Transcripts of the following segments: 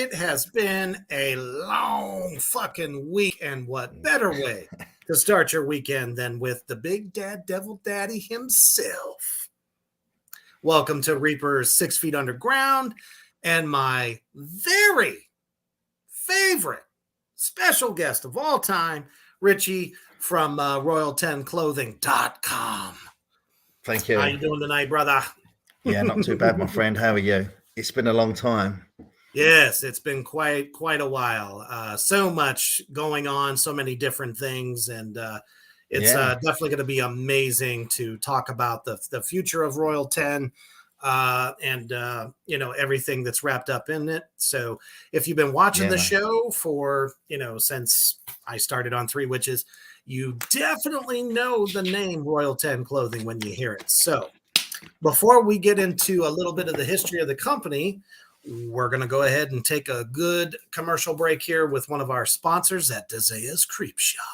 It has been a long fucking week, and what better way to start your weekend than with the Big Dad Devil Daddy himself? Welcome to Reaper's 6 Feet Underground and my very favorite special guest of all time, Richie from Royal10Clothing.com. Thank you. How you doing tonight, brother? Yeah, not too bad, my friend. How are you? It's been a long time. Yes, it's been quite a while. So much going on, so many different things, and it's definitely going to be amazing to talk about the future of Royal 10 and everything that's wrapped up in it. So if you've been watching the show for since I started on Three Witches, you definitely know the name Royal 10 Clothing when you hear it. So before we get into a little bit of the history of the company, we're going to go ahead and take a good commercial break here with one of our sponsors at Dezea's Creep Shop.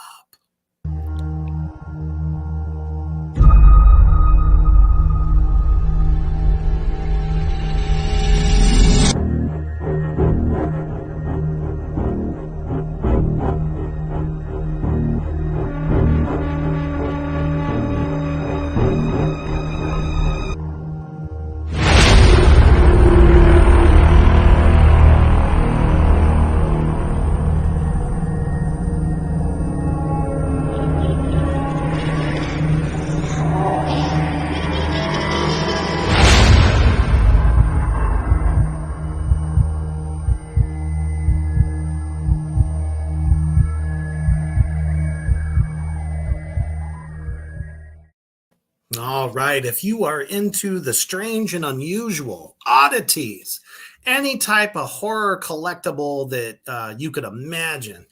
All right. If you are into the strange and unusual, oddities, any type of horror collectible that you could imagine,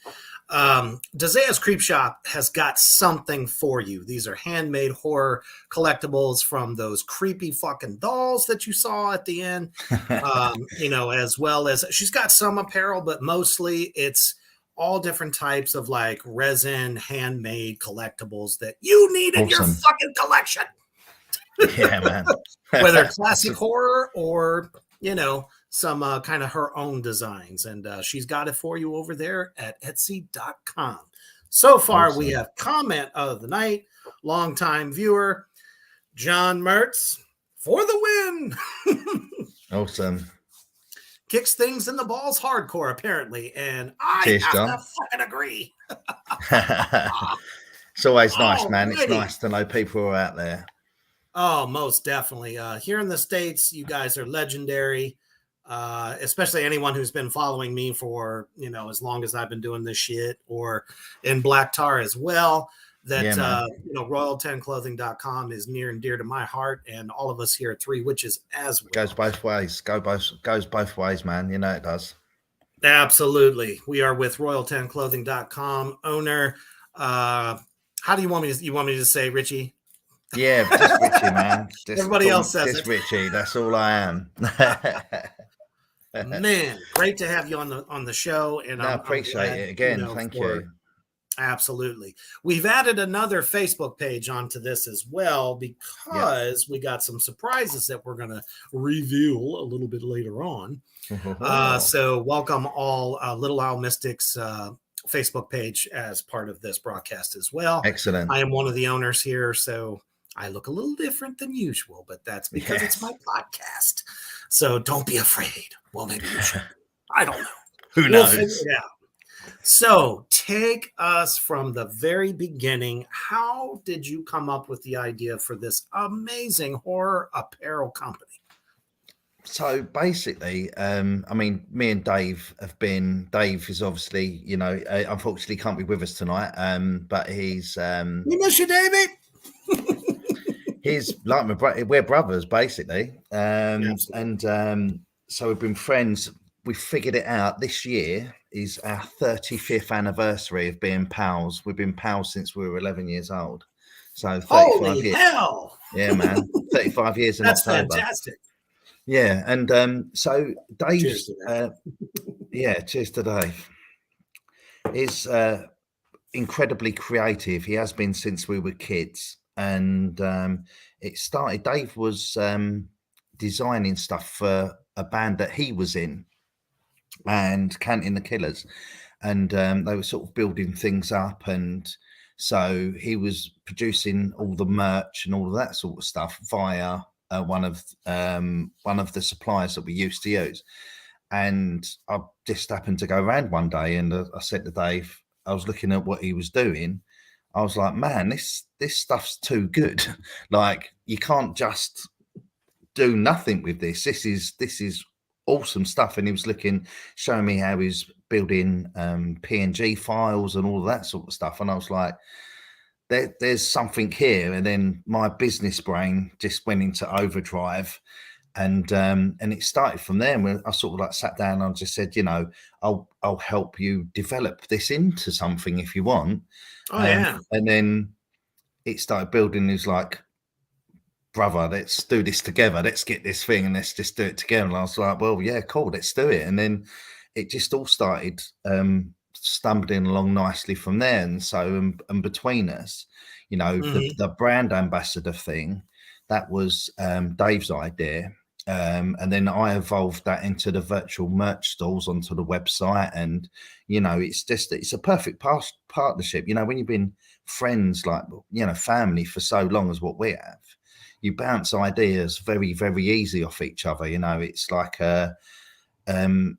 Dezea's Creep Shop has got something for you. These are handmade horror collectibles from those creepy fucking dolls that you saw at the end, as well as she's got some apparel, but mostly it's all different types of like resin handmade collectibles that you need in your fucking collection. Yeah, man. Whether classic horror or some kind of her own designs, and she's got it for you over there at Etsy.com. So far, we have comment of the night, longtime viewer John Mertz for the win. Awesome. Kicks things in the balls hardcore, apparently, and I have to fucking agree. It's always nice, man. It's nice to know people are out there. Oh, most definitely. Here in the States, you guys are legendary, especially anyone who's been following me for, as long as I've been doing this shit, or in Black Tar as well. That, Royal10Clothing.com is near and dear to my heart, and all of us here at Three Witches as well. Goes both ways. Goes both ways, man. You know it does. Absolutely. We are with Royal10Clothing.com owner. How do you want me to say, Richie? Yeah, just Richie, man. Everybody else says just it. Richie. That's all I am. Man, great to have you on the show, and I appreciate it again. Thank you. Absolutely. We've added another Facebook page onto this as well because we got some surprises that we're going to reveal a little bit later on. So welcome all Little Owl Mystics Facebook page as part of this broadcast as well. Excellent. I am one of the owners here, so I look a little different than usual, but that's because it's my podcast. So don't be afraid. Well, maybe you should. I don't know. Who knows? We'll figure it out. So take us from the very beginning. How did you come up with the idea for this amazing horror apparel company? So basically, me and Dave Dave is obviously, unfortunately can't be with us tonight. But he's we miss you, David. He's like my brother. We're brothers, basically. So we've been friends. We figured it out. This year is our 35th anniversary of being pals. We've been pals since we were 11 years old. So 35 years. Hell! Yeah, man. 35 years in That's October. Fantastic. Yeah, and so Dave, cheers to Dave, is incredibly creative. He has been since we were kids, and it started. Dave was designing stuff for a band that he was in, and Canting the Killers, and they were sort of building things up, and so he was producing all the merch and all of that sort of stuff via one of the suppliers that we used to use. And I just happened to go around one day, and I said to Dave, I was looking at what he was doing. I was like, man, this stuff's too good. Like, you can't just do nothing with this. This is awesome stuff. And he was showing me how he's building PNG files and all of that sort of stuff. And I was like, there's something here. And then my business brain just went into overdrive. And it started from there. And I sort of like sat down and I just said, I'll help you develop this into something if you want. Oh, yeah. And then it started building. It was like, brother, let's do this together. Let's get this thing and let's just do it together. And I was like, well, yeah, cool, let's do it. And then it just all started stumbling along nicely from there. And so, and between us, the brand ambassador thing, that was Dave's idea. And then I evolved that into the virtual merch stalls onto the website. And, it's a perfect partnership. When you've been friends, like, family for so long as what we have, you bounce ideas very, very easy off each other. It's like and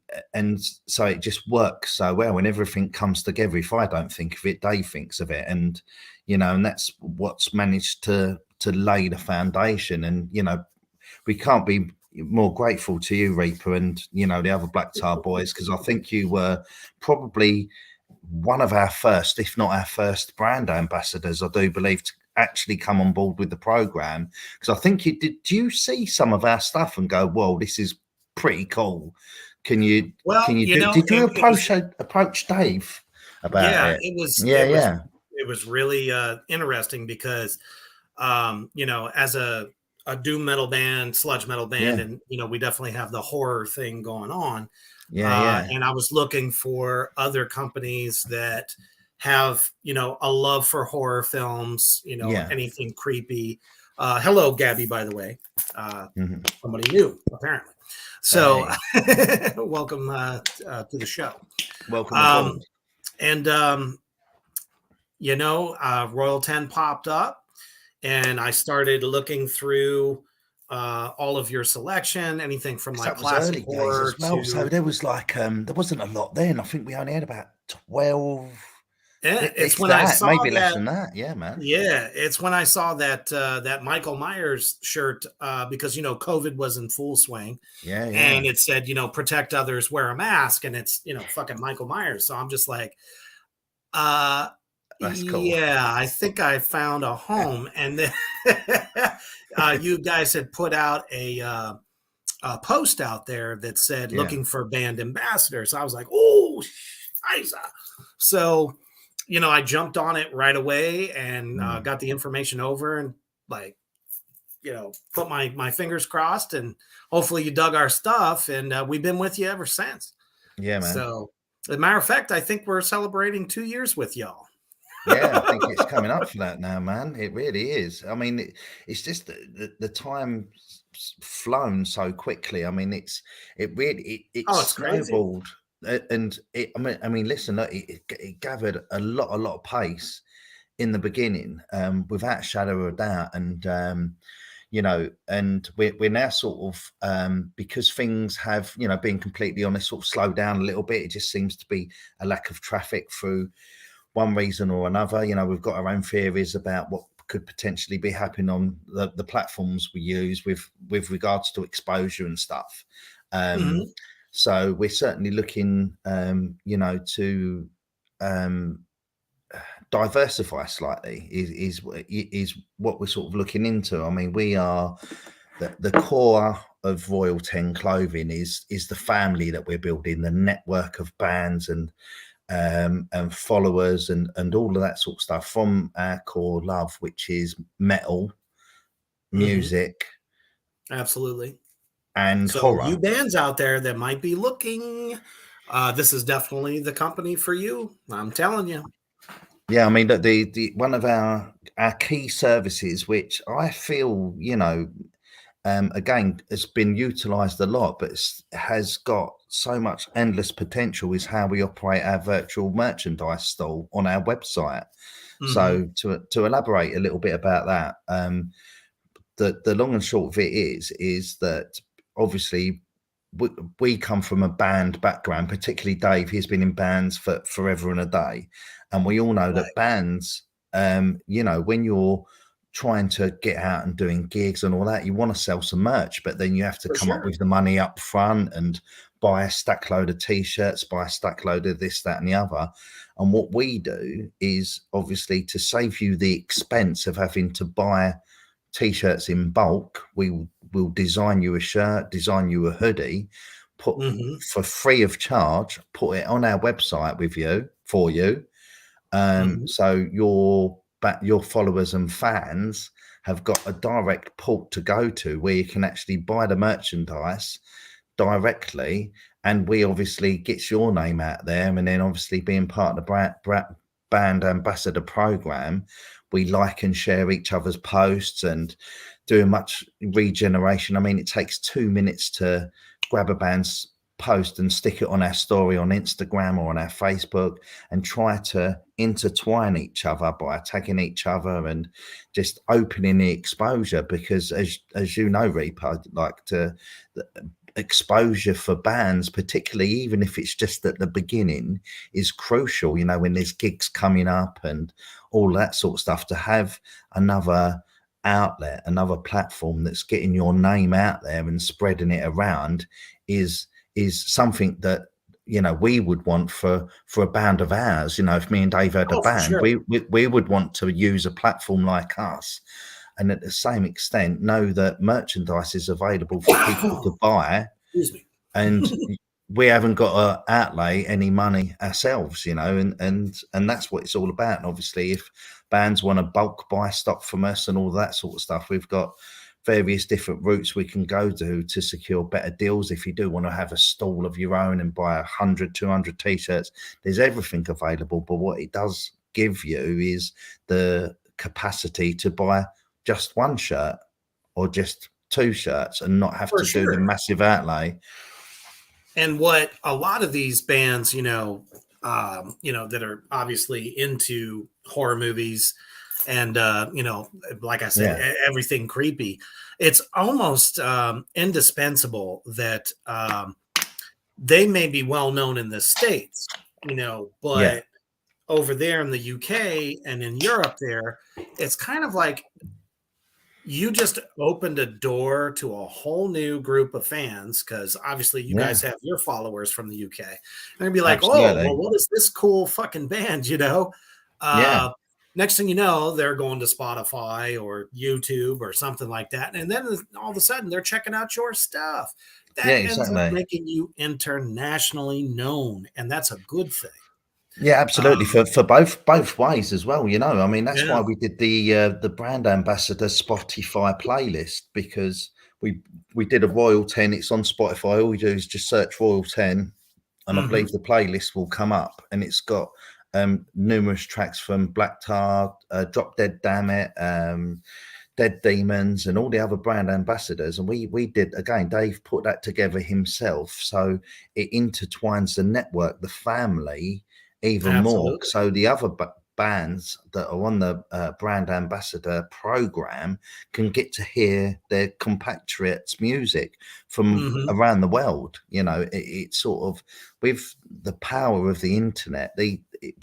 so it just works so well, and everything comes together. If I don't think of it, Dave thinks of it, and and that's what's managed to lay the foundation. And we can't be more grateful to you, Reaper, and the other Black Tar boys, because I think you were probably one of our first, if not our first, brand ambassadors, I do believe, to actually come on board with the program. Because I think did you see some of our stuff and go, whoa, this is pretty cool? Can you did you approach Dave about it? It was really interesting because as a doom metal band, sludge metal band, and we definitely have the horror thing going on. And I was looking for other companies that have a love for horror films, anything creepy. Hello, Gabby, by the way. Somebody new, apparently. So welcome to the show. Welcome. Royal 10 popped up, and I started looking through all of your selection, anything from like classic horror as well. So there was like there wasn't a lot then. I think we only had about 12. It's when I saw maybe less than that. Yeah, man. Yeah, it's when I saw that Michael Myers shirt because COVID was in full swing. Yeah. And it said protect others, wear a mask, and it's fucking Michael Myers. So I'm just like, that's cool. Yeah, I think I found a home. And then you guys had put out a post out there that said looking for band ambassadors. I was like, oh, Isa. So, I jumped on it right away and got the information over and put my fingers crossed, and hopefully you dug our stuff, and we've been with you ever since. Yeah, man. So as a matter of fact, I think we're celebrating 2 years with y'all. Yeah, I think it's coming up for that now, man. It really is. I mean, it's just the time flown so quickly. I mean, it's snowballed. Crazy. And listen, it gathered a lot of pace in the beginning, without a shadow of a doubt. And and we're now sort of because things have being completely honest, sort of slowed down a little bit. It just seems to be a lack of traffic through one reason or another. We've got our own theories about what could potentially be happening on the platforms we use with regards to exposure and stuff. So we're certainly looking, to diversify slightly is what we're sort of looking into. I mean, we are the core of Royal 10 Clothing is the family that we're building, the network of bands and followers and all of that sort of stuff from our core love, which is metal music. Absolutely. And so horror. You bands out there that might be looking, this is definitely the company for you. I'm telling you. Yeah, I mean, the one of our key services, which I feel, again, has been utilized a lot, but has got so much endless potential is how we operate our virtual merchandise stall on our website. So to elaborate a little bit about that, the long and short of it is that obviously we come from a band background, particularly Dave. He's been in bands for forever and a day, and we all know that bands, you know, when you're trying to get out and doing gigs and all that, you want to sell some merch, but then you have to come up with the money up front and buy a stack load of t-shirts, buy a stack load of this, that, and the other. And what we do is obviously to save you the expense of having to buy t-shirts in bulk, we will design you a shirt, design you a hoodie, put for free of charge, put it on our website with you for you. So your followers and fans have got a direct port to go to where you can actually buy the merchandise directly, and we obviously gets your name out there. And then obviously being part of the band ambassador program, we like and share each other's posts and doing much regeneration. I mean, it takes 2 minutes to grab a band's post and stick it on our story on Instagram or on our Facebook and try to intertwine each other by tagging each other and just opening the exposure, because as you know, Reaper, like to exposure for bands, particularly even if it's just at the beginning, is crucial, you know, when there's gigs coming up and all that sort of stuff. To have another outlet, another platform that's getting your name out there and spreading it around is something that, you know, we would want for a band of ours. You know, if me and Dave had a band, we would want to use a platform like us, and at the same extent know that merchandise is available for people to buy. And we haven't got to outlay any money ourselves, you know, and that's what it's all about. And obviously if bands want to bulk buy stock from us and all that sort of stuff, we've got various different routes we can go to secure better deals. If you do want to have a stall of your own and buy 100, 200 t-shirts, there's everything available. But what it does give you is the capacity to buy just one shirt or just two shirts and not have to do the massive outlay. And what a lot of these bands, you know, that are obviously into horror movies and, you know, like I said, everything creepy, it's almost indispensable that they may be well known in the States, you know, but over there in the UK and in Europe there, it's kind of like you just opened a door to a whole new group of fans, because obviously you guys have your followers from the UK. And they'd be like, oh, well, what is this cool fucking band, you know? Next thing you know, they're going to Spotify or YouTube or something like that. And then all of a sudden they're checking out your stuff. That ends up making you internationally known. And that's a good thing. Yeah, absolutely. For both ways as well, you know. I mean, that's why we did the brand ambassador Spotify playlist, because we did a Royal 10. It's on Spotify. All we do is just search Royal 10, and I believe the playlist will come up, and it's got numerous tracks from Black Tar, Drop Dead Damn It, Dead Demons, and all the other brand ambassadors. And we did, again, Dave put that together himself, so it intertwines the network, the family, even more. So the other bands that are on the brand ambassador program can get to hear their compatriots' music from around the world. You know, it's sort of, with the power of the internet,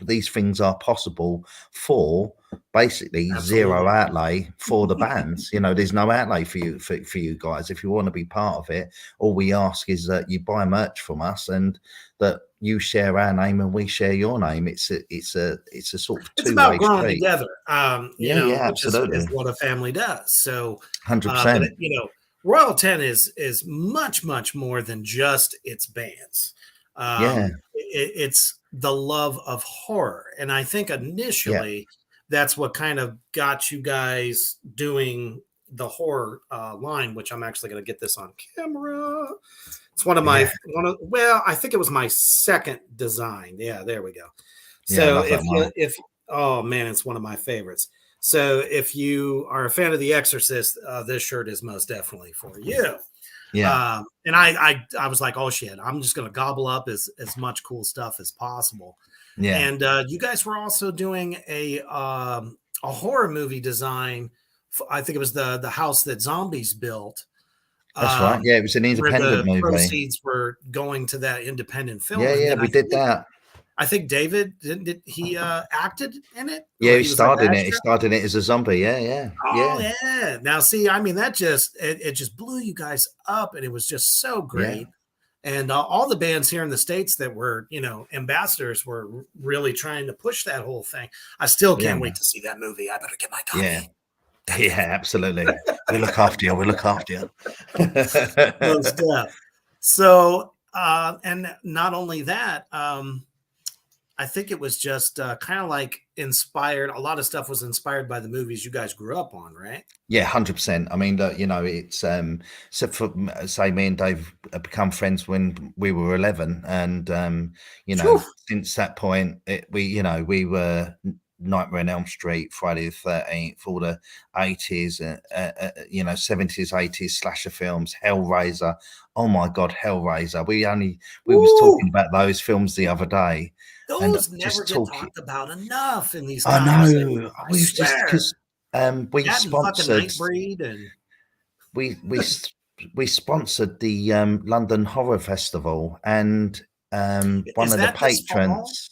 these things are possible for basically zero outlay for the bands. You know, there's no outlay for you guys. If you want to be part of it, all we ask is that you buy merch from us and that you share our name and we share your name. It's a sort of two-way street. It's about growing together. You know, absolutely. Which is what a family does. So 100%. You know, Royal 10 is much more than just its bands. It's the love of horror, and I think initially that's what kind of got you guys doing the horror line, which I'm actually going to get this on camera. It's one of my I think it was my second design. Yeah, there we go. So if oh man, it's one of my favorites. So if you are a fan of The Exorcist, this shirt is most definitely for you. Yeah, And I was like, oh shit, I'm just gonna gobble up as much cool stuff as possible. yeah, And you guys were also doing a horror movie design. I think it was the house that zombies built, that's right. um, Yeah, it was an where independent the movie. proceeds were going to that independent film. Yeah, And yeah, then we did that. I think David did he acted in it, Yeah, or he he was like starred in it. He extra. starred in it as a zombie. Yeah, yeah, Oh yeah, yeah. Now see, I mean that just it just blew you guys up, and it was just so yeah, great. And all the bands here in the states that were, ambassadors were really trying to push that whole thing. I still yeah, can't wait to see that movie. I better get my yeah, copy. God yeah, damn it. absolutely. We look after you. We look after you. Most deaf. So, and not only that, I think it was just kind of like inspired. A lot of stuff was inspired by the movies you guys grew up on, right? Yeah, 100%. I mean, you know, it's so for say me and Dave have become friends when we were 11, and you know, Phew. since that point, you know, we were Nightmare on Elm Street, Friday the 13th, all the 80s, you know, 70s, 80s slasher films, Hellraiser. Oh my God, Hellraiser. We was talking Woo! about those films the other day, and Those never just get talking. talked about enough in these I times. know. I We was just swear. because we That and fucking sponsored Nightbreed and we we s- we sponsored the London Horror Festival, and one is of the that this fall? patrons.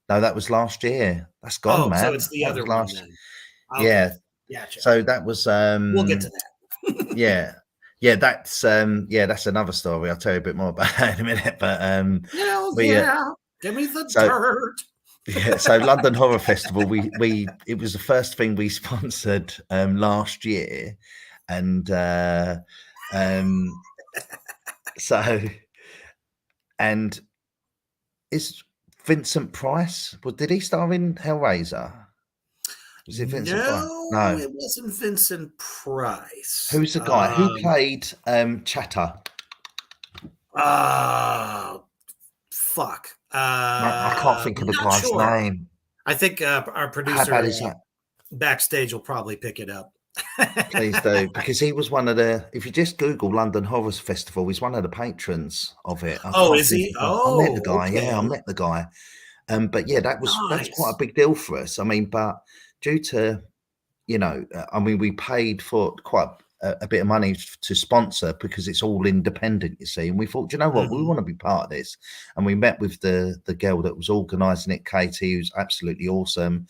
No, that was last year. That's gone, Oh, so man. it's the That other was one last. then. Okay. Yeah. Gotcha. So that was We'll get to that. yeah. Yeah, that's another story. I'll tell you a bit more about that in a minute. But Hell we yeah. Give me the so dirt. yeah, so London Horror Festival, we it was the first thing we sponsored last year, and um so and is Vincent Price? Well, did he star in Hellraiser? Was it Vincent Price? No, No. it wasn't Vincent Price. Who's the guy who played Chatter? Uh fuck. I can't think of the Not guy's sure. name. I think our How bad producer is that? backstage will probably pick it up. Please do, because he was one of the. If you just Google London Horror Festival, he's one of the patrons of it. I Oh, can't is think he? of. I met the Oh, guy. Yeah, I okay. met the guy. But yeah, that's quite a Nice. big deal for us. I mean, but due to you know, I mean, we paid for quite a bit of money to sponsor because it's all independent, you see. And we thought, you know what, we Mhm, want to be part of this. And we met with the girl that was organising it, Katie, who's absolutely awesome.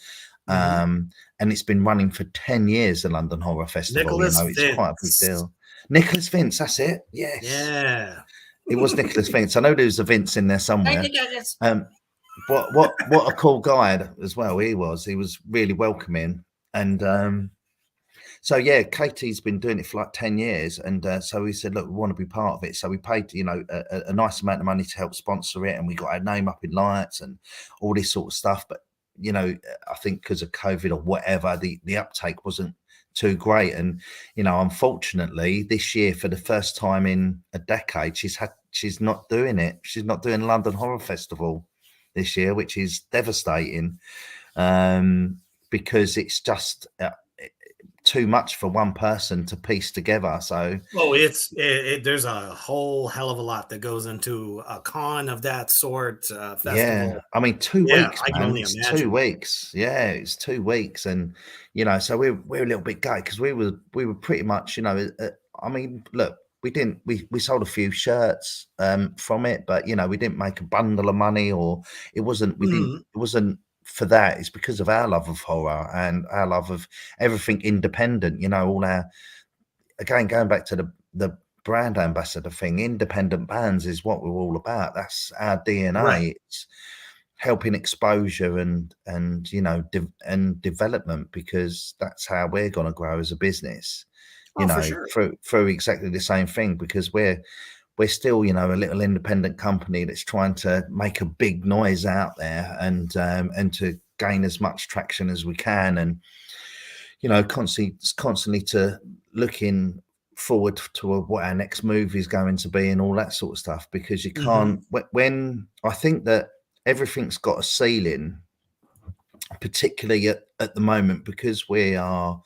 mhm. And it's been running for 10 years, the London Horror Festival. You Nicholas know, it's quite a big Vince. deal. Nicholas Vince, that's it. Yes, Yeah. it was Nicholas Vince. I know there was a Vince in there Thank somewhere. you, Douglas. Um, what a cool guy as well he was. He was really welcoming, and so yeah, Katie's been doing it for like 10 years, and so we said, look, we want to be part of it. So we paid, you know, a nice amount of money to help sponsor it, and we got our name up in lights and all this sort of stuff. But you know, I think because of COVID or whatever, the uptake wasn't too great. And you know, unfortunately, this year for the first time in a decade, she's not doing it. She's not doing London Horror Festival this year, which is devastating, because it's just too much for one person to piece together. So Oh, there's a whole hell of a lot that goes into a con of that sort, yeah, festival. I mean, 2 weeks, Yeah, I can man. only It's two imagine. weeks. Yeah, it's 2 weeks, and you know, so we're a little bit gay because we were pretty much, you know, I mean, look, we sold a few shirts from it, but you know, we didn't make a bundle of money, or Mhm. it wasn't for that. It's because of our love of horror and our love of everything independent. You know, all our again going back to the brand ambassador thing, independent bands is what we're all about. That's our Right. DNA. It's helping exposure and you know and development, because that's how we're going to grow as a business, you Oh, for know, sure. through exactly the same thing, because we're still, you know, a little independent company that's trying to make a big noise out there, and to gain as much traction as we can, and you know, constantly to looking forward to what our next movie is going to be and all that sort of stuff, because you Mhm. can't when I think that everything's got a ceiling, particularly at the moment, because we are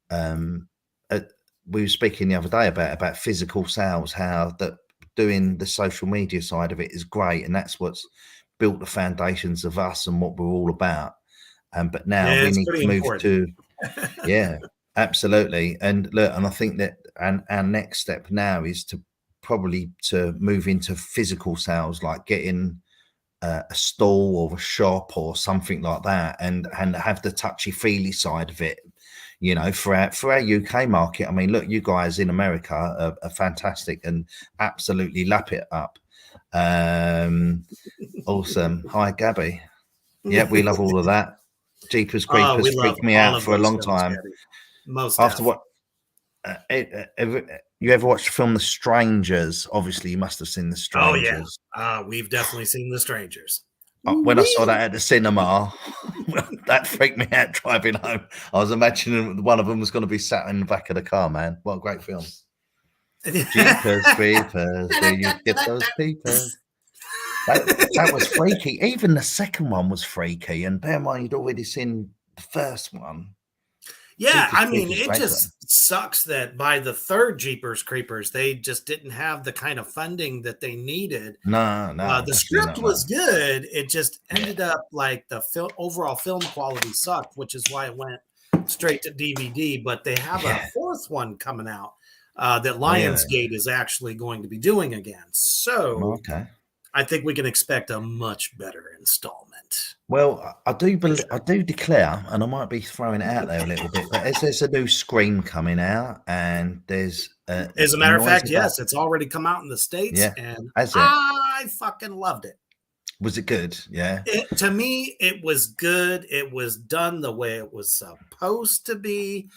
um we were speaking the other day about physical sales, how that doing the social media side of it is great, and that's what's built the foundations of us and what we're all about. But now we need to move to, yeah, absolutely. And look, and I think that our next step now is to probably to move into physical sales, like getting a stall or a shop or something like that, and have the touchy feely side of it, you know, for our UK market. I mean, look, you guys in America are fantastic and absolutely lap it up. Awesome. Hi, Gabby. Yeah, we love all of that. Jeepers Creepers freaked me out for a long time. Most after what you ever watched the film The Strangers? Obviously, you must have seen The Strangers. Oh yeah, we've definitely seen The Strangers. When I saw that at the cinema, that freaked me out driving home. I was imagining one of them was going to be sat in the back of the car, man. What a great film. Jeepers Creepers, where you get those peepers. That was freaky. Even the second one was freaky. And bear in mind, you'd already seen the first one. Yeah, I mean, it just sucks that by the third Jeepers Creepers, they just didn't have the kind of funding that they needed. No. The script was good. It just ended up like the overall film quality sucked, which is why it went straight to DVD. But they have a fourth one coming out that Lionsgate is actually going to be doing again. So I think we can expect a much better installment. Well, I do declare, and I might be throwing it out there a little bit, but there's a new Scream coming out, and there's as a matter of fact, yes, it's already come out in the States, and I fucking loved it. Was it good? Yeah. To me, it was good. It was done the way it was supposed to be.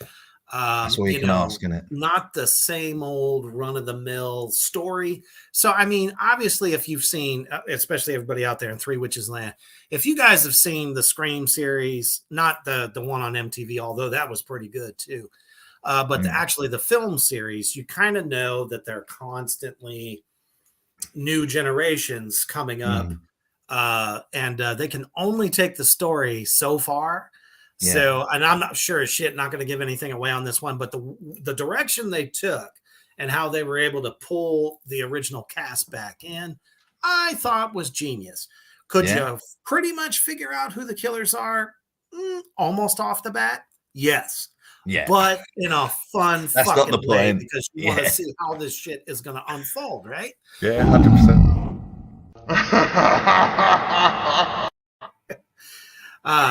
That's all you can ask, isn't it? Not the same old run-of-the-mill story. So, I mean, obviously, if you've seen, especially everybody out there in Three Witches Land, if you guys have seen the Scream series, not the one on MTV, although that was pretty good too, but actually the film series, you kind of know that they're constantly new generations coming up, and they can only take the story so far. Yeah. So, and I'm not sure as shit, not going to give anything away on this one, but the direction they took and how they were able to pull the original cast back in, I thought was genius. Could you pretty much figure out who the killers are almost off the bat? Yes. Yeah. But in a fun That's fucking not the way, point. because you want to see how this shit is going to unfold, right? Yeah, 100%.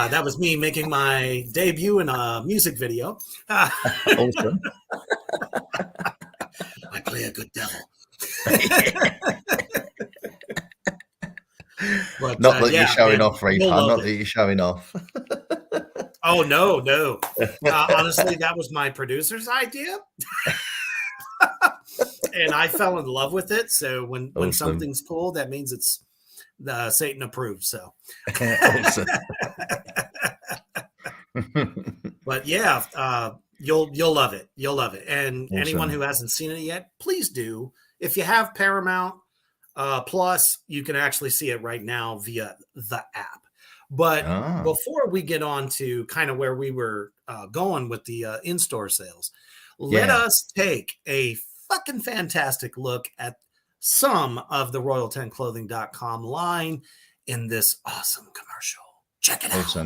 That was me making my debut in a music video. Awesome. I play a good devil. But, not that you're showing off, Reaper. Not that you're showing off. Oh, no. Honestly, that was my producer's idea. And I fell in love with it. So when something's cool, that means it's Satan approved. So awesome. But yeah, you'll love it. You'll love it. And anyone who hasn't seen it yet, please do. If you have Paramount Plus, you can actually see it right now via the app. But before we get on to kind of where we were going with the in-store sales, let us take a fucking fantastic look at some of the Royal10Clothing.com line in this awesome commercial. Check it out.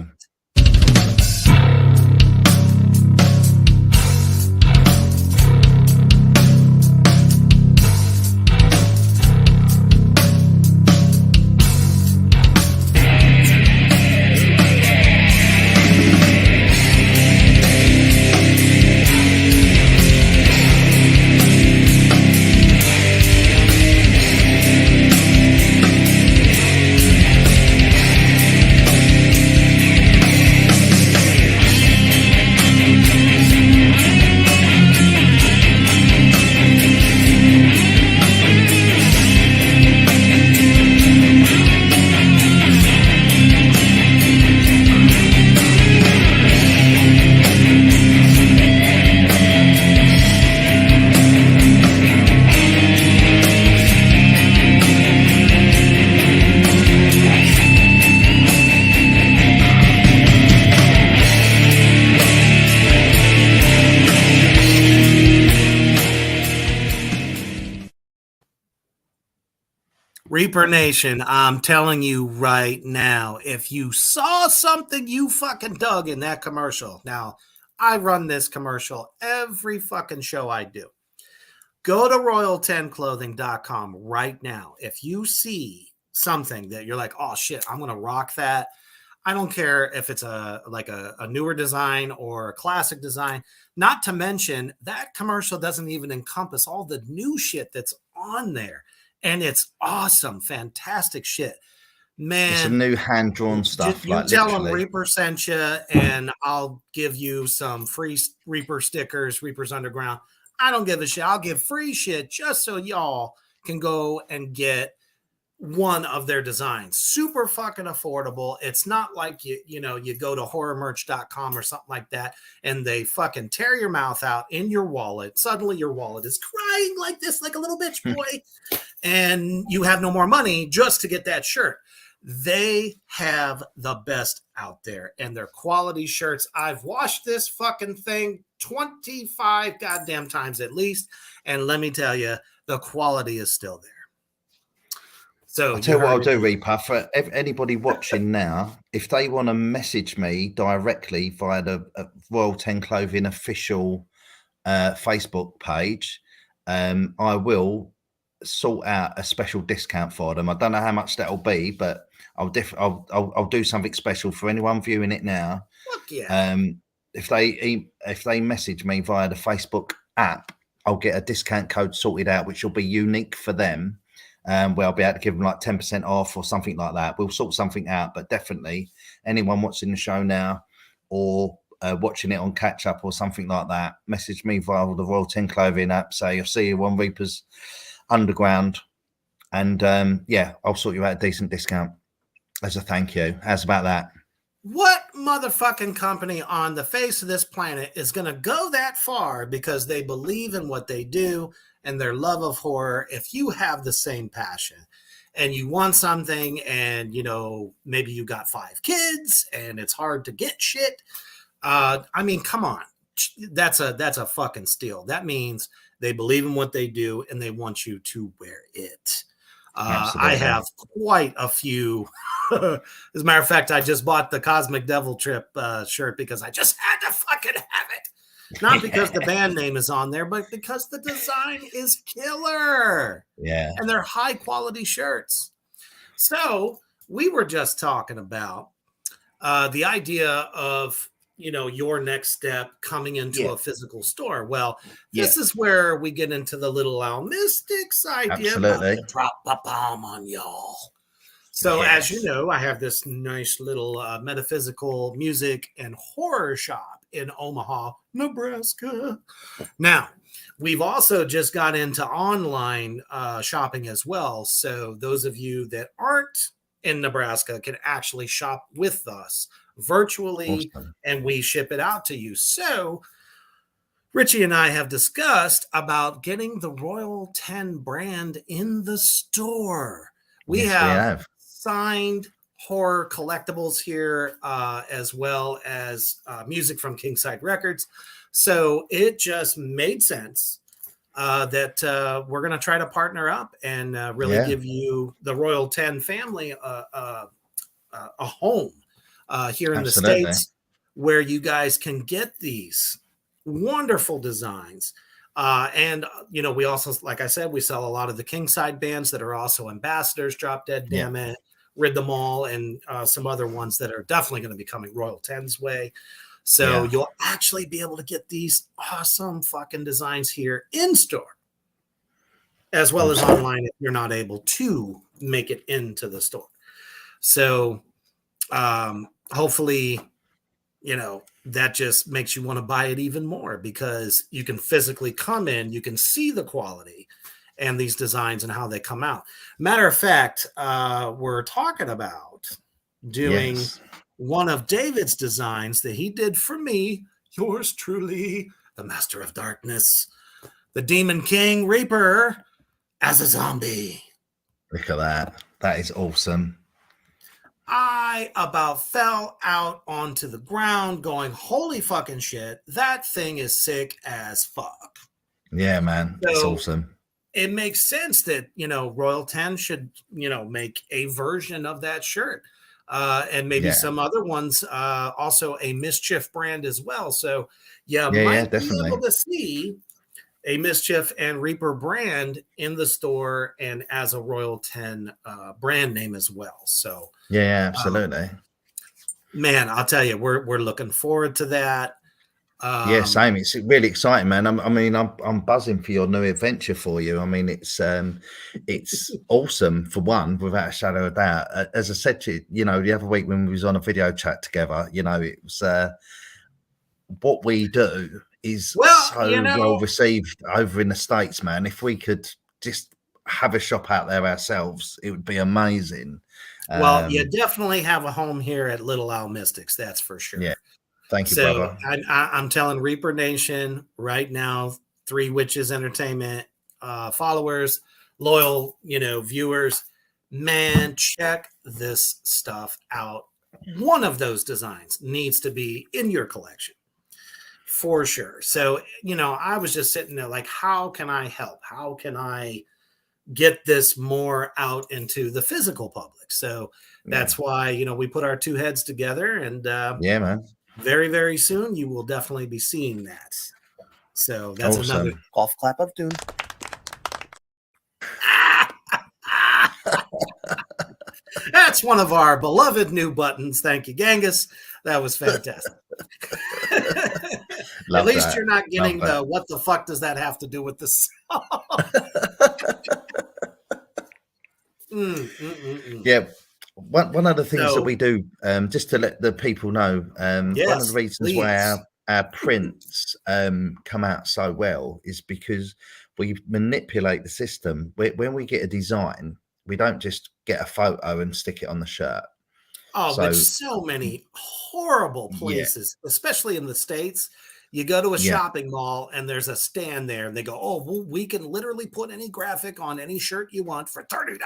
Reaper Nation, I'm telling you right now, if you saw something you fucking dug in that commercial, now I run this commercial every fucking show I do. Go to royal10clothing.com right now. If you see something that you're like, oh shit, I'm going to rock that. I don't care if it's a newer design or a classic design. Not to mention that commercial doesn't even encompass all the new shit that's on there. And it's awesome, fantastic shit. Man, it's some new hand-drawn stuff. You tell them Reaper sent you, and I'll give you some free Reaper stickers, Reaper's Underground. I don't give a shit. I'll give free shit just so y'all can go and get one of their designs. Super fucking affordable. It's not like you go to horrormerch.com or something like that and they fucking tear your mouth out in your wallet. Suddenly your wallet is crying like this, like a little bitch boy, and you have no more money just to get that shirt. They have the best out there, and their quality shirts. I've washed this fucking thing 25 goddamn times at least, and let me tell you, the quality is still there. So I'll tell you what I'll do, Reaper, for anybody watching now, if they want to message me directly via the Royal 10 Clothing official Facebook page, I will sort out a special discount for them. I don't know how much that'll be, but I'll do something special for anyone viewing it now. Fuck yeah. If they message me via the Facebook app, I'll get a discount code sorted out, which will be unique for them. Where I'll be able to give them like 10% off or something like that. We'll sort something out, but definitely anyone watching the show now or watching it on catch up or something like that, message me via the Royal 10 Clothing app. Say, I'll see you on Reaper's Underground. And I'll sort you out a decent discount as a thank you. How's about that? What motherfucking company on the face of this planet is going to go that far because they believe in what they do and their love of horror? If you have the same passion and you want something and, maybe you got 5 kids and it's hard to get shit. I mean, come on. That's a fucking steal. That means they believe in what they do and they want you to wear it. I have quite a few. As a matter of fact, I just bought the Cosmic Devil Trip shirt because I just had to fucking have it. Not because the band name is on there, but because the design is killer. Yeah. And they're high quality shirts. So we were just talking about the idea of, your next step coming into a physical store. Well, this is where we get into the little Al Mystics idea. Absolutely. To drop a bomb on y'all. So as you know, I have this nice little metaphysical music and horror shop in Omaha, Nebraska. Now, we've also just got into online shopping as well. So those of you that aren't in Nebraska can actually shop with us virtually, and we ship it out to you. So Richie and I have discussed about getting the Royal 10 brand in the store. We have signed horror collectibles here, as well as music from Kingside Records. So it just made sense that we're going to try to partner up and really give you the Royal 10 family a home here in the States where you guys can get these wonderful designs. And we also, like I said, we sell a lot of the Kingside bands that are also ambassadors, Drop Dead Damn It, Rid Them All, and some other ones that are definitely going to be coming Royal 10's way. So you'll actually be able to get these awesome fucking designs here in store, as well as online if you're not able to make it into the store. So hopefully, that just makes you want to buy it even more because you can physically come in, you can see the quality and these designs and how they come out. Matter of fact, we're talking about doing one of David's designs that he did for me, yours truly, the Master of Darkness, the Demon King Reaper as a zombie. Look at that. That is awesome. I about fell out onto the ground going, holy fucking shit, that thing is sick as fuck. Yeah, man. That's awesome. it makes sense that, Royal 10 should, make a version of that shirt. And maybe Yeah. some other ones, also a Mischief brand as well. So you Yeah, might be definitely. able to see a Mischief and Reaper brand in the store and as a Royal 10 brand name as well. So Yeah, absolutely. man, I'll tell you, we're looking forward to that. Yeah, same. It's really exciting, man. I'm buzzing for your new adventure for you. I mean, it's awesome for one, without a shadow of doubt. As I said to you, the other week when we was on a video chat together, it was what we do is Well, so well received over in the States, man. If we could just have a shop out there ourselves, it would be amazing. Well, you definitely have a home here at Little Owl Mystics, that's for sure. Yeah. Thank you, So brother. I'm telling Reaper Nation right now, Three Witches Entertainment followers, loyal, viewers, man, check this stuff out. One of those designs needs to be in your collection for sure. So, I was just sitting there like, how can I help? How can I get this more out into the physical public? So that's why, we put our two heads together, and yeah, man. very, very soon you will definitely be seeing that. So that's awesome. another golf clap of doom. That's one of our beloved new buttons. Thank you, Genghis. That was fantastic. At least you're not getting the what the fuck does that have to do with the song? Yeah. One of the things that we do, just to let the people know, one of the reasons why our prints come out so well is because we manipulate the system. When we get a design, we don't just get a photo and stick it on the shirt. Oh, which so many horrible places, especially in the States. You go to a shopping mall and there's a stand there and they go, oh, well, we can literally put any graphic on any shirt you want for $30.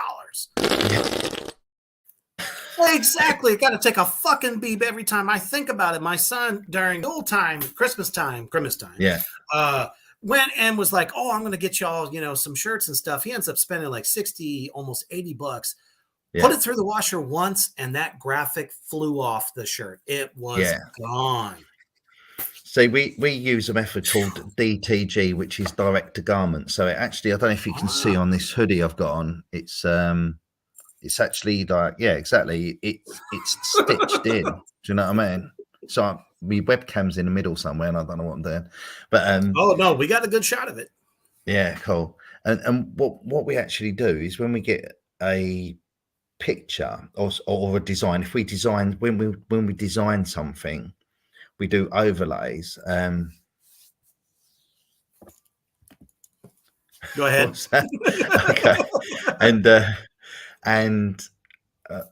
Exactly. Got to take a fucking beep every time I think about it. My son during Christmas time, went and was like, oh, I'm going to get y'all, some shirts and stuff. He ends up spending like 60, almost $80. Put it through the washer once, and that graphic flew off the shirt. It was gone. So we use a method called DTG, which is direct to garment. So it actually, I don't know if you can see on this hoodie I've got on. It's actually like, exactly. It's stitched in. Do you know what I mean? So my webcam's in the middle somewhere, and I don't know what I'm doing. But oh no, we got a good shot of it. Yeah, cool. And what we actually do is when we get a picture or a design, if we design when we design something, we do overlays. Go ahead. Okay. And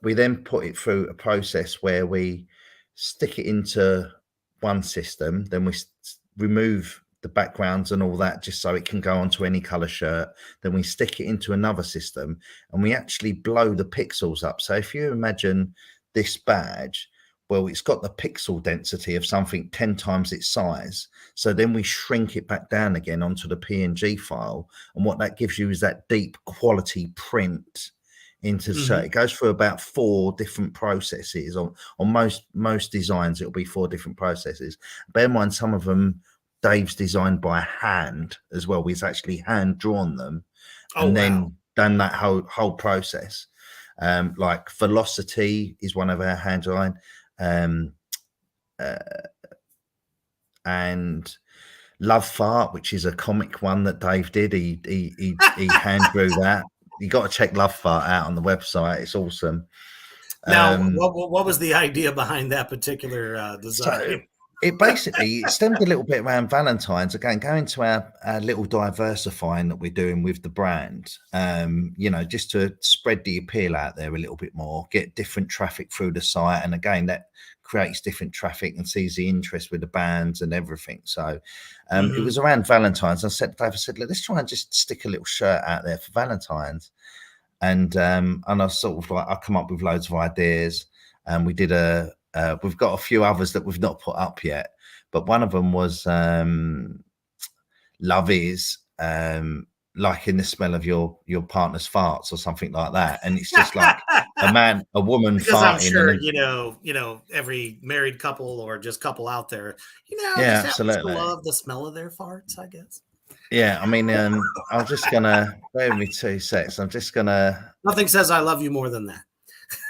we then put it through a process where we stick it into one system, then we remove the backgrounds and all that just so it can go onto any color shirt. Then we stick it into another system and we actually blow the pixels up. So if you imagine this badge, well, it's got the pixel density of something 10 times its size. So then we shrink it back down again onto the PNG file. And what that gives you is that deep quality print into the shirt. It goes through about 4 different processes. On most designs, it'll be 4 different processes. Bear in mind, some of them Dave's designed by hand as well. He's actually hand drawn them then done that whole process. Like Velocity is one of our hand drawn. And Love Fart, which is a comic one that Dave did. He hand drew that. You got to check Love Fart out on the website. It's awesome. Now, what was the idea behind that particular design? So it basically stemmed a little bit around Valentine's. Again, going to our little diversifying that we're doing with the brand, just to spread the appeal out there a little bit more, get different traffic through the site. And again, that creates different traffic and sees the interest with the bands and everything. So it was around Valentine's. I said, Dave, look, let's try and just stick a little shirt out there for Valentine's. And I sort of like, I come up with loads of ideas, and we did we've got a few others that we've not put up yet, but one of them was Love Is, liking the smell of your partner's farts or something like that, and it's just like a woman because I'm farting, and sure then, every married couple or just couple out there, yeah, just happens to absolutely. love the smell of their farts, I guess. Yeah, I mean, I'm just gonna bear with me 2 secs. I'm just gonna, Nothing says I love you more than that.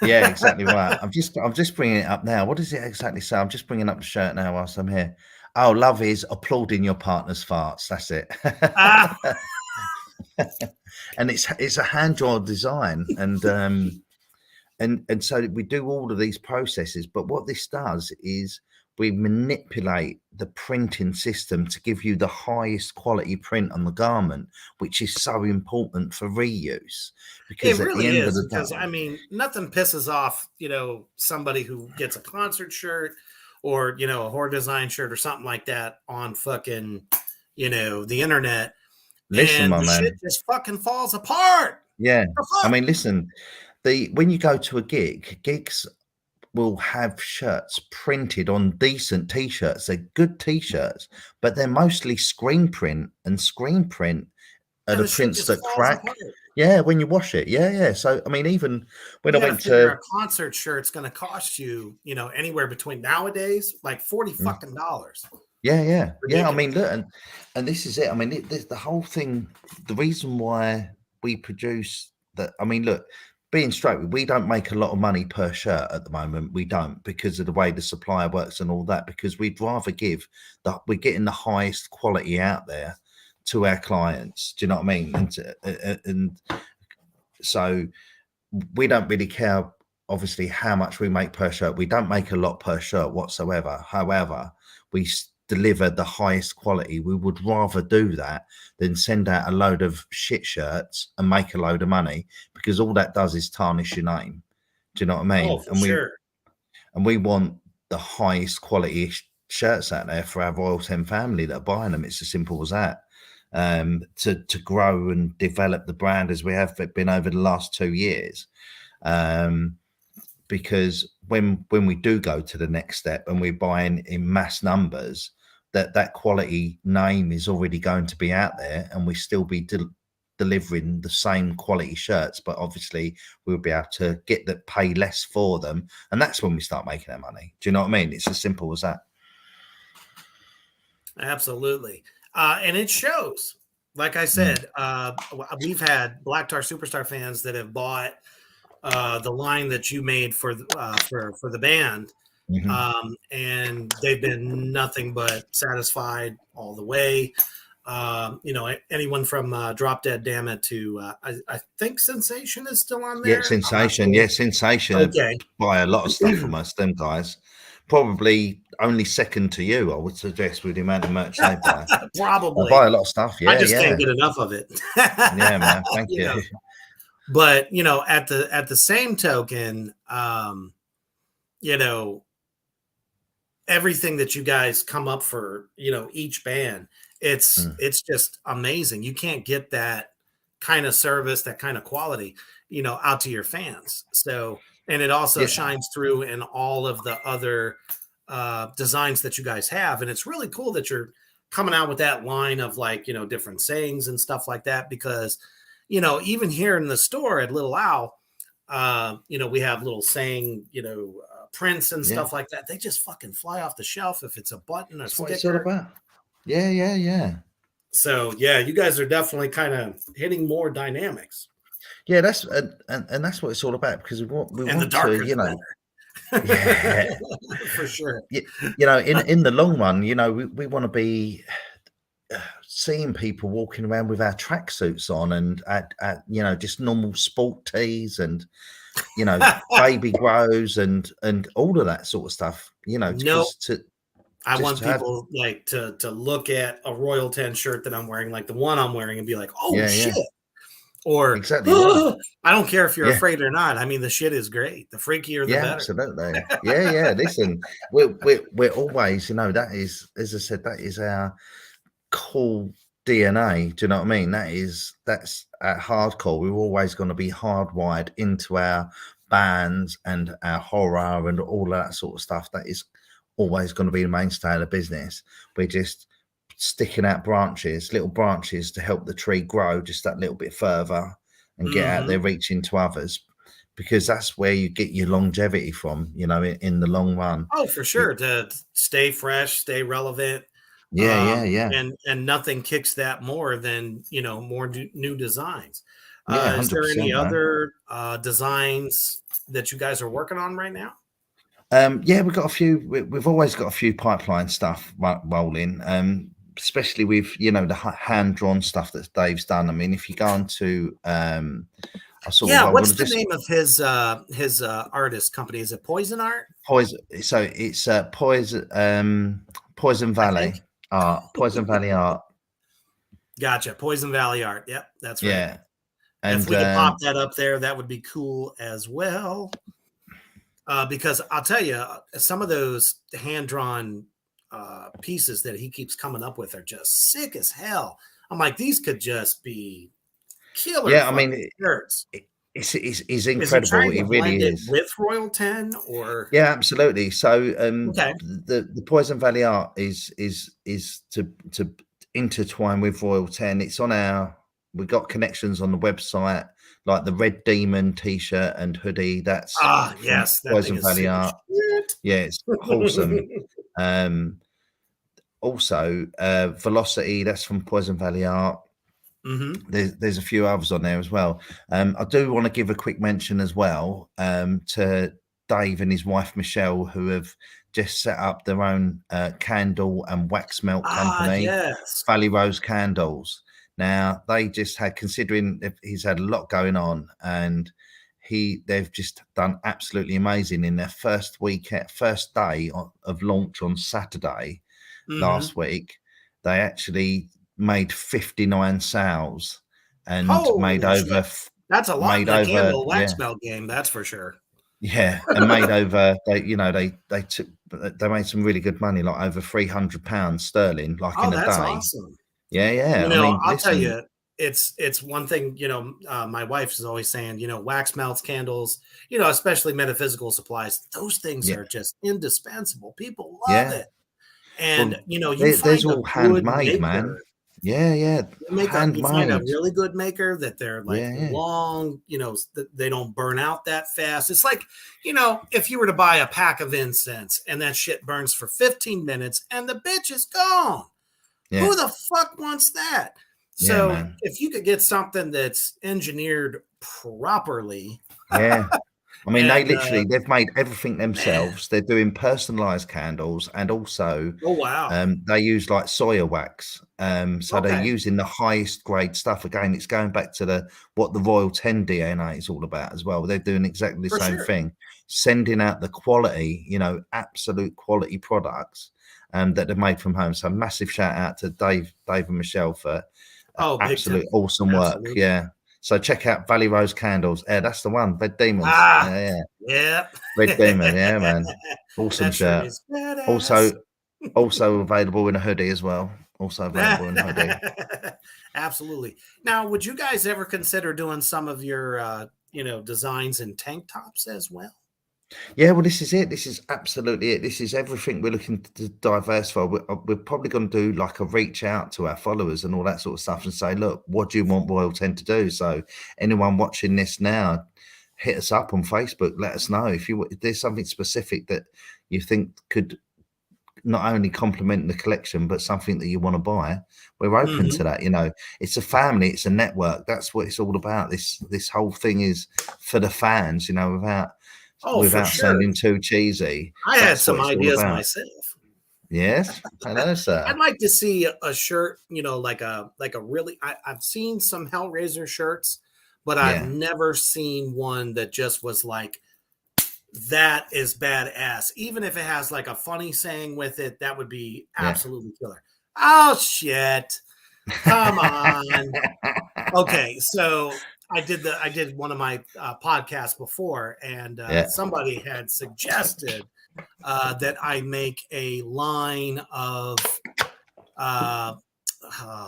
yeah, exactly right. I'm just bringing it up now. What does it exactly say? I'm just bringing up the shirt now whilst I'm here. Oh, love is applauding your partner's farts. That's it. Ah, And it's a hand drawn design, and so we do all of these processes. But what this does is we manipulate the printing system to give you the highest quality print on the garment, which is so important for reuse, it because at the really end of is the because I day, mean, nothing pisses off somebody who gets a concert shirt or a horror design shirt or something like that on fucking the internet, listen, and my the shit man. just fucking falls apart. Yeah, The I fuck? mean, listen, the when you go to a gigs will have shirts printed on decent t-shirts. They're good t-shirts, but they're mostly screen print, and screen print are And the the shit prints just that falls crack. apart. Yeah, when you wash it. Yeah, yeah. So I mean, even when You I got to went figure to, a concert shirt's going to cost you, anywhere between nowadays like 40 mm, fucking dollars. yeah, yeah, yeah. I mean, Ridiculous. look, and this is it. I mean, the whole thing. The reason why we produce that. I mean, look, being straight, we don't make a lot of money per shirt at the moment. We don't, because of the way the supplier works and all that. Because we'd rather give we're getting the highest quality out there to our clients. Do you know what I mean? And so we don't really care, obviously, how much we make per shirt. We don't make a lot per shirt whatsoever. However, we deliver the highest quality. We would rather do that than send out a load of shit shirts and make a load of money, because all that does is tarnish your name. Do you know what I Oh, mean? for sure. And we want the highest quality shirts out there for our Royal 10 family that are buying them. It's as simple as that. To grow and develop the brand as we have been over the last 2 years. Because when we do go to the next step and we're buying in mass numbers, that quality name is already going to be out there, and we still be delivering the same quality shirts, but obviously we'll be able to pay less for them, and that's when we start making our money. Do you know what I mean? It's as simple as that. Absolutely. And it shows. Like I said, we've had Black Tar Superstar fans that have bought the line that you made for the band, and they've been nothing but satisfied all the way. Anyone from Drop Dead Damn It to I think Sensation is still on Yeah, there. I'm not Sensation. sure. Yeah, Sensation Okay. buy a lot of stuff from us, them guys. Probably only second to you, I would suggest, with the amount of merch they buy. They Probably. buy a lot of stuff. I Yeah, just yeah. can't get enough of it. Yeah, man. Thank you know. you. But at the same token, everything that you guys come up for, each band, it's just amazing. You can't get that kind of service, that kind of quality, out to your fans. So, and it also shines through in all of the other designs that you guys have. And it's really cool that you're coming out with that line of like, different sayings and stuff like that, because, even here in the store at Little Owl, we have little saying, prints and stuff like that. They just fucking fly off the shelf if it's a button, a That's sticker. what it's all about. Yeah, yeah, yeah. So yeah, you guys are definitely kind of hitting more dynamics. Yeah, that's and that's what it's all about, because we And the want to, darker the better. yeah, For sure. in the long run, we want to be seeing people walking around with our tracksuits on, and at just normal sport tees, and baby grows, and all of that sort of stuff. Nope. I want to have, people like to look at a Royal 10 shirt that I'm wearing, like the one I'm wearing, and be like, oh yeah, shit. yeah, Or exactly right. I don't care if you're Yeah. afraid or not. I mean, the shit is great. The freakier, the Yeah, better. absolutely. Yeah, yeah. Listen, we're always, that is, as I said, that is our cool DNA. Do you know what I mean? That's at hardcore. We're always going to be hardwired into our bands and our horror and all that sort of stuff. That is always going to be the mainstay of the business. We're just sticking out little branches to help the tree grow just that little bit further and get out there, reaching to others, because that's where you get your longevity from, you know, in the long run. Oh, for sure. To stay fresh, stay relevant. Yeah. And nothing kicks that more than, you know, more new designs. Yeah, Is there 100%, any man. other designs that you guys are working on right now? Yeah, we've got a few. We've always got a few pipeline stuff rolling, especially with, you know, the hand drawn stuff that Dave's done. I mean, if you go on to, What's the name of his artist company? Is it Poison Art? Poison. So it's Poison Valley Art. Poison Valley Art. Gotcha. Poison Valley Art. Yep, that's right. Yeah. And if we could pop that up there, that would be cool as well. Because I'll tell you, some of those hand-drawn pieces that he keeps coming up with are just sick as hell. I'm like, these could just be killer. Yeah, I mean, shirts. He's incredible. He really is. With Royal 10, or yeah, absolutely. So the Poison Valley Art is to intertwine with Royal 10. It's on we've got connections on the website, like the Red Demon t-shirt and hoodie. That's yes, that Poison Valley Art. Yeah, it's awesome. Also Velocity, that's from Poison Valley Art. There's a few others on there as well. I do want to give a quick mention as well to Dave and his wife Michelle, who have just set up their own candle and wax melt company, Valley Rose Candles. Now they just had, considering he's had a lot going on, and they've just done absolutely amazing in their first day of launch on Saturday last week. They actually made 59 sales and made over. That's a lot in the candle wax melt game, that's for sure. Yeah, and made over. They made some really good money, like over £300 sterling, like in a day. That's awesome. Yeah. You know, I'll tell you, it's one thing. You know, my wife is always saying, you know, wax melts, candles, you know, especially metaphysical supplies. Those things are just indispensable. People love it, and you know, there's all handmade, man. Yeah. You find a really good maker that they're like long, you know, they don't burn out that fast. It's like, you know, if you were to buy a pack of incense and that shit burns for 15 minutes and the bitch is gone. Yeah. Who the fuck wants that? So if you could get something that's engineered properly. Yeah. I mean, they've made everything themselves. They're doing personalized candles, and also, they use like soya wax. So they're using the highest grade stuff. Again, it's going back to what the Royal 10 DNA is all about as well. They're doing exactly the same thing, sending out the quality, you know, absolute quality products that they're made from home. So massive shout out to Dave and Michelle for absolute awesome work. Yeah. So check out Valley Rose Candles. Yeah, that's the one. Red Demons. Yeah. Red Demon. Yeah, man. Awesome shirt. Also available in a hoodie as well. Also available in a hoodie. Absolutely. Now, would you guys ever consider doing some of your, you know, designs in tank tops as well? Yeah, well, this is it. This is absolutely it. This is everything we're looking to diversify. We're probably going to do like a reach out to our followers and all that sort of stuff and say, look, what do you want Royal 10 to do? So anyone watching this now, hit us up on Facebook. Let us know if there's something specific that you think could not only complement the collection, but something that you want to buy. We're open to that. You know, it's a family, it's a network. That's what it's all about. This whole thing is for the fans, you know, without sounding too cheesy. I had some ideas myself. Yes, I know, sir. I'd like to see a shirt, you know, like a really. I've seen some Hellraiser shirts, but I've never seen one that just was like, that is badass. Even if it has like a funny saying with it, that would be absolutely killer. Oh shit! Come on. Okay, so I did one of my podcasts before, and somebody had suggested that I make a line of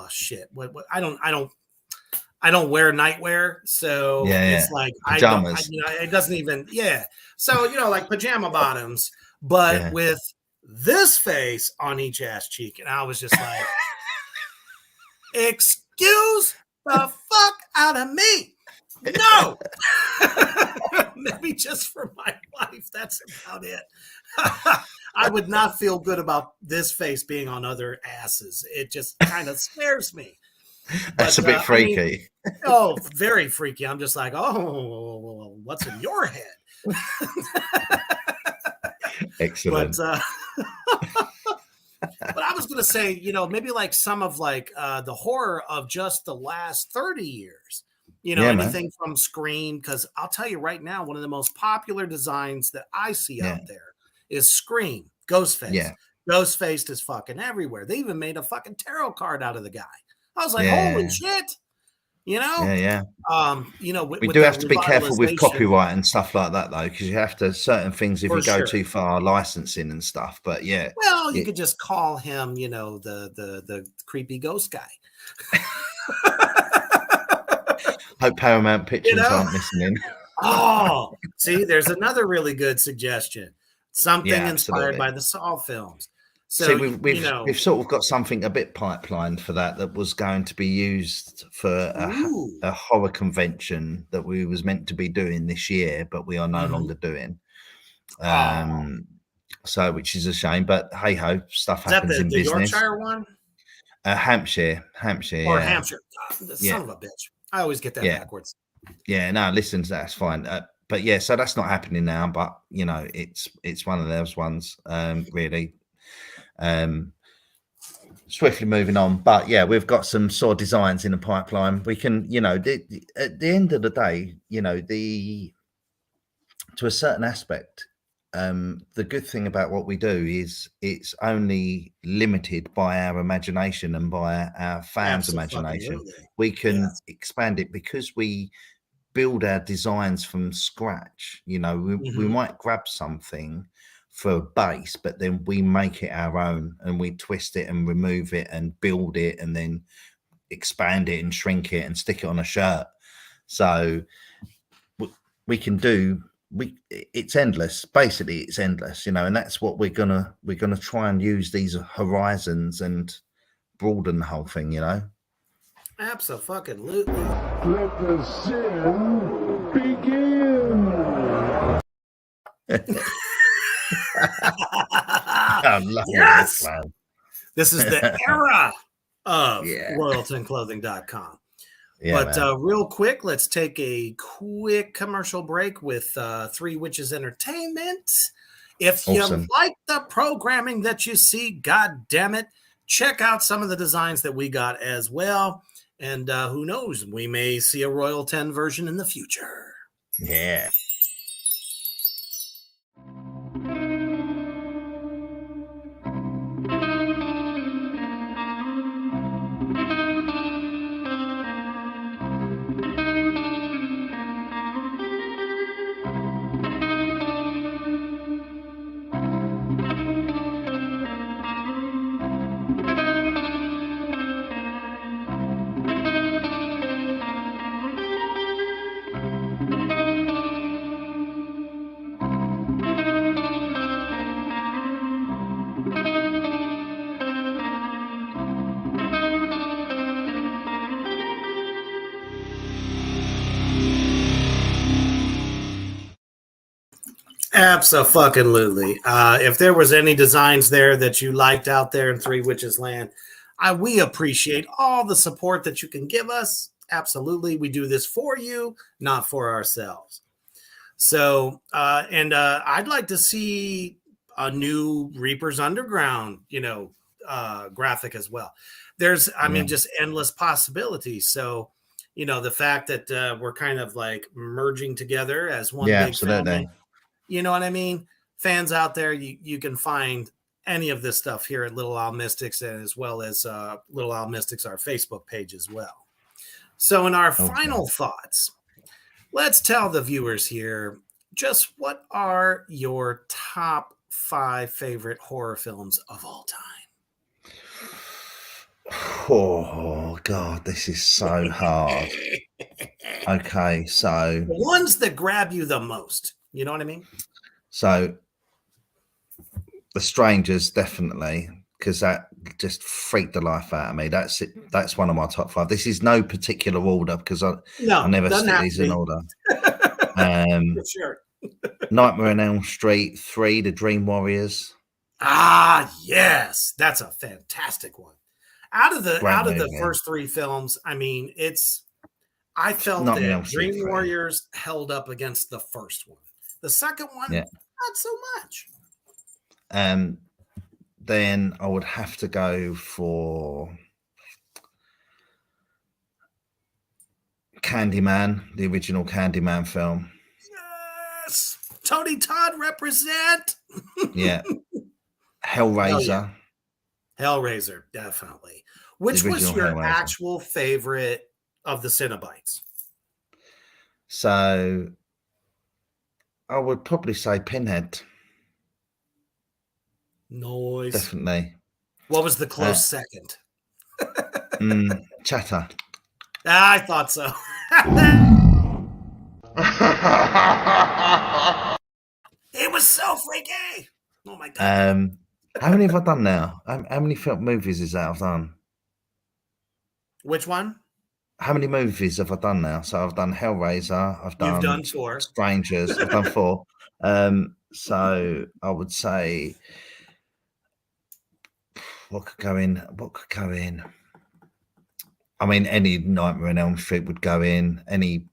shit. What I don't wear nightwear, so it's like pajamas. It doesn't even So you know, like pajama bottoms, but with this face on each ass cheek, and I was just like, Excuse the fuck out of me. No. Maybe just for my wife. That's about it. I would not feel good about this face being on other asses. It just kind of scares me. That's a bit freaky. I mean, very freaky. I'm just like, oh, what's in your head? Excellent. But I was going to say, maybe like some of like the horror of just the last 30 years, anything from Scream. Because I'll tell you right now, one of the most popular designs that I see out there is Scream, Ghostface. Yeah. Ghostface is fucking everywhere. They even made a fucking tarot card out of the guy. I was like, holy shit. Yeah. We with do have to be careful with copyright and stuff like that, though, because you have to certain things if you go too far, licensing and stuff. But yeah, well, you could just call him, the creepy ghost guy. Hope Paramount Pictures aren't listening. Oh, see, there's another really good suggestion. Something inspired by the Saw films. So see, we've sort of got something a bit pipelined for that was going to be used for a horror convention that we was meant to be doing this year, but we are no longer doing. So which is a shame, but hey ho, stuff happens in business. Yorkshire one? Hampshire. Or Hampshire. God, son of a bitch. I always get that backwards. Yeah, no, listen, that's fine. But yeah, so that's not happening now, but it's one of those ones, really. Swiftly moving on, but yeah, we've got some Saw designs in the pipeline. We can, at the end of the day, to a certain aspect, the good thing about what we do is it's only limited by our imagination and by our fans' imagination. We can expand it because we build our designs from scratch. We might grab something for a base, but then we make it our own and we twist it and remove it and build it and then expand it and shrink it and stick it on a shirt. So we can do, it's endless. Basically it's endless, and that's what we're gonna try and use these horizons and broaden the whole thing, Absolutely. Let the sin begin. Yes, this, this is the era of RoyaltonClothing.com. But real quick, let's take a quick commercial break with Three Witches Entertainment. If you like the programming that you see, God damn it, check out some of the designs that we got as well. And who knows, we may see a Royal 10 version in the future. Yeah. Absolutely. If there was any designs there that you liked out there in Three Witches Land, we appreciate all the support that you can give us. Absolutely. We do this for you, not for ourselves. So, I'd like to see a new Reapers Underground, graphic as well. There's, I mean, just endless possibilities. So, the fact that we're kind of like merging together as one big family. You know what I mean? Fans out there, you can find any of this stuff here at Little Owl Mystics, and as well as Little Owl Mystics, our Facebook page as well. So in our final thoughts, let's tell the viewers here just what are your top 5 favorite horror films of all time? Oh, God, this is so hard. Okay, so... the ones that grab you the most. You know what I mean? So, The Strangers, definitely, because that just freaked the life out of me. That's it. That's one of my top 5. This is no particular order because I never doesn't stick have these to in be. order. For sure. Nightmare on Elm Street 3, The Dream Warriors. Ah, yes, that's a fantastic one. Out of the Great movie. first 3 films, I mean, I felt Nightmare on that Elm Street Dream 3. Warriors held up against the first one. The second one, Yeah. not so much. Then I would have to go for Candyman, the original Candyman film. Yes, Tony Todd represent. Yeah. Hellraiser. Hellraiser, definitely. Which was original your Hellraiser. actual favorite of the Cenobites? So I would probably say Pinhead. Noise. Definitely. What was the close second? Chatter. I thought so. It was so freaky. Oh my god. How many have I done now? How many movies is that I've done? Which one? How many movies have I done now? So I've done Hellraiser. I've You've done done 4. Strangers. I've done 4. So I would say what could go in? I mean, any Nightmare on Elm Street would go in. Any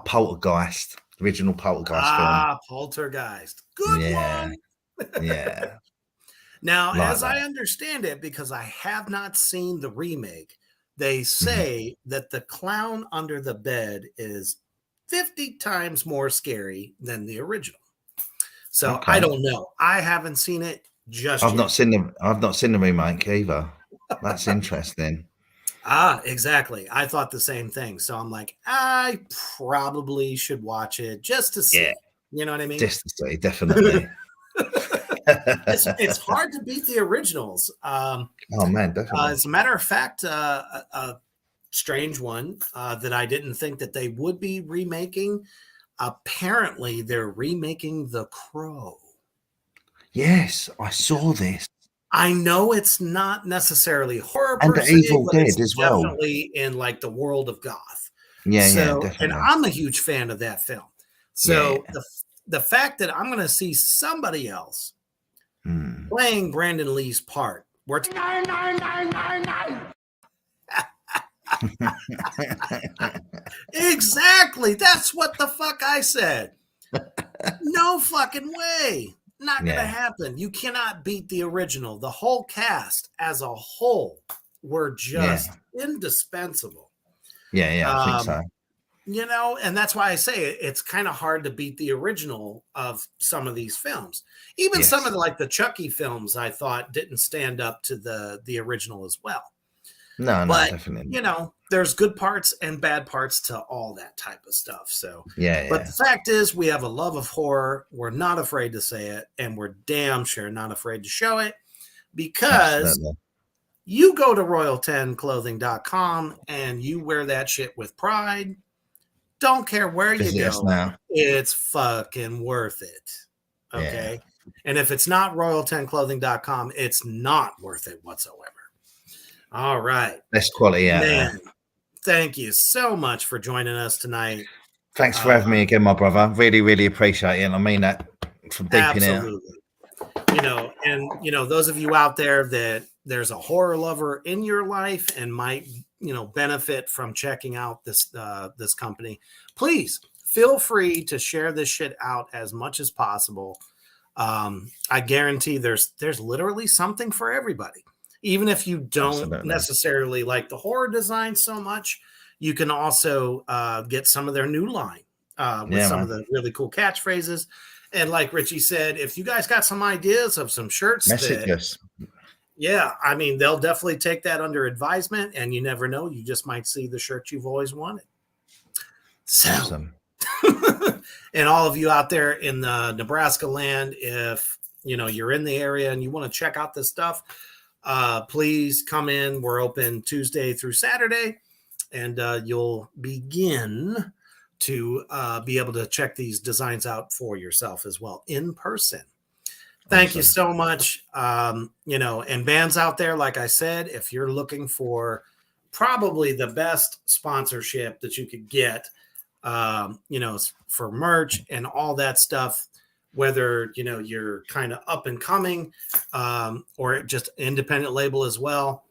Poltergeist, original Poltergeist film. Poltergeist. Good one. Yeah. Now, Like as I that. understand it, because I have not seen the remake, they say that the clown under the bed is 50 times more scary than the original. So Okay. I don't know. I haven't seen it just I've yet. not seen the remake either. That's interesting. Exactly. I thought the same thing. So I'm like, I probably should watch it just to see. Yeah. You know what I mean? Just to see, definitely. It's hard to beat the originals. Oh man, definitely. As a matter of fact, a strange one that I didn't think that they would be remaking. Apparently, they're remaking The Crow. Yes, I saw this. I know it's not necessarily horror And per The se, Evil but Dead it's as well. definitely in like the world of goth. Yeah, definitely. And definitely. I'm a huge fan of that film. So the fact that I'm going to see somebody else playing Brandon Lee's part, we're exactly. That's what the fuck I said. No fucking way. Not going to happen. You cannot beat the original. The whole cast as a whole were just indispensable. I think so. You know, and that's why I say it's kind of hard to beat the original of some of these films. Even some of the Chucky films, I thought didn't stand up to the original as well. No, but, definitely. You know, there's good parts and bad parts to all that type of stuff. So, but the fact is, we have a love of horror. We're not afraid to say it, and we're damn sure not afraid to show it because you go to royal10clothing.com and you wear that shit with pride. Don't care where you go. Now. It's fucking worth it. Okay. Yeah. And if it's not royal10clothing.com, it's not worth it whatsoever. All right. Best quality out there. Thank you so much for joining us tonight. Thanks for having me again, my brother. Really, really appreciate it. And I mean that from deep in here. You know, and you know, those of you out there that there's a horror lover in your life and might, you know, benefit from checking out this this company, please feel free to share this shit out as much as possible. I guarantee there's literally something for everybody. Even if you don't necessarily like the horror design so much, you can also get some of their new line with some of the really cool catchphrases. And like Richie said, if you guys got some ideas of some shirts, message us. Yeah, I mean, they'll definitely take that under advisement, and you never know, you just might see the shirt you've always wanted. So, awesome. And all of you out there in the Nebraska land, if you know you're in the area and you want to check out this stuff, please come in. We're open Tuesday through Saturday, and you'll begin to be able to check these designs out for yourself as well in person. Thank you Awesome. so much. And bands out there, like I said, if you're looking for probably the best sponsorship that you could get, for merch and all that stuff, whether, you're kind of up and coming, or just independent label as well,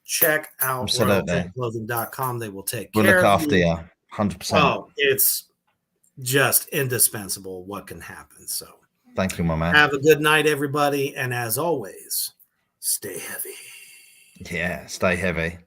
check out Absolutely. royalprintclothing.com. They will take We'll care look of after you. you 100%. Oh, it's just indispensable what can happen. So Thank you, my man. have a good night, everybody. And as always, stay heavy. Yeah, stay heavy.